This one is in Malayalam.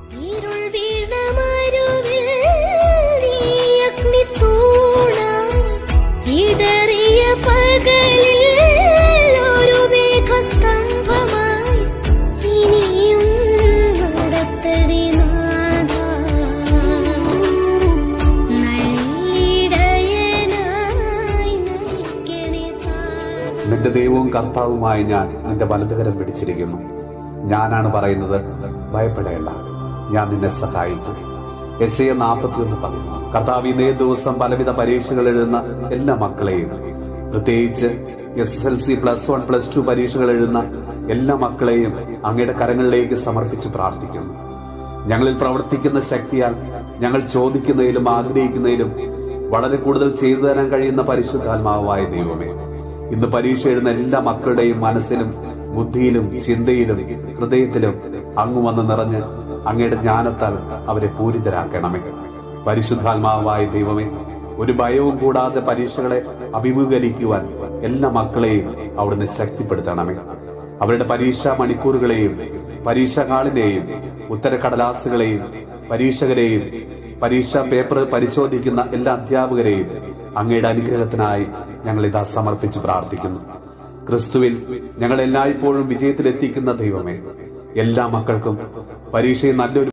നിന്റെ ദൈവവും കർത്താവുമായ ഞാൻ നിന്റെ വലതുകരം പിടിച്ചിരിക്കുന്നു. ഞാനാണ് പറയുന്നത്, ഭയപ്പെടേണ്ട, ഞാൻ നിന്നെ സഹായിക്കും. യെശയ്യാ 41:13. കർത്താവ് ഇന്നേ ദിവസം പലവിധ പരീക്ഷകൾ എഴുതുന്ന എല്ലാ മക്കളെയും, പ്രത്യേകിച്ച് SSLC +1 +2 പരീക്ഷകൾ എഴുതുന്ന എല്ലാ മക്കളെയും അങ്ങയുടെ കരങ്ങളിലേക്ക് സമർപ്പിച്ച് പ്രാർത്ഥിക്കുന്നു. ഞങ്ങളിൽ പ്രവർത്തിക്കുന്ന ശക്തിയാൽ ഞങ്ങൾ ചോദിക്കുന്നതിലും ആഗ്രഹിക്കുന്നതിലും വളരെ കൂടുതൽ ചെയ്തു തരാൻ കഴിയുന്ന പരിശുദ്ധാത്മാവായ ദൈവമേ, ഇന്ന് പരീക്ഷ എഴുതുന്ന എല്ലാ മക്കളുടെയും മനസ്സിലും ബുദ്ധിയിലും ചിന്തയിലും ഹൃദയത്തിലും അങ്ങ് വന്ന് നിറഞ്ഞ് അങ്ങയുടെ ജ്ഞാനത്താൽ അവരെ പൂരിതരാക്കണമേ. പരിശുദ്ധാത്മാവായ ദൈവമേ, ഒരു ഭയവും കൂടാതെ പരീക്ഷകളെ അഭിമുഖീകരിക്കുവാൻ എല്ലാ മക്കളെയും അവിടുന്ന് ശക്തിപ്പെടുത്തണമേ. അവരുടെ പരീക്ഷാ മണിക്കൂറുകളെയും പരീക്ഷാ ഹാളിനെയും ഉത്തരക്കടലാസുകളെയും പരീക്ഷകരെയും പരീക്ഷാ പേപ്പർ പരിശോധിക്കുന്ന എല്ലാ അധ്യാപകരെയും അങ്ങയുടെ അനുഗ്രഹത്തിനായി ഞങ്ങൾ ഇതാ സമർപ്പിച്ച് പ്രാർത്ഥിക്കുന്നു. ക്രിസ്തുവിൽ ഞങ്ങൾ എല്ലായ്പ്പോഴും വിജയത്തിലെത്തിക്കുന്ന ദൈവമേ, എല്ലാ മക്കൾക്കും പരീക്ഷയിൽ നല്ലൊരു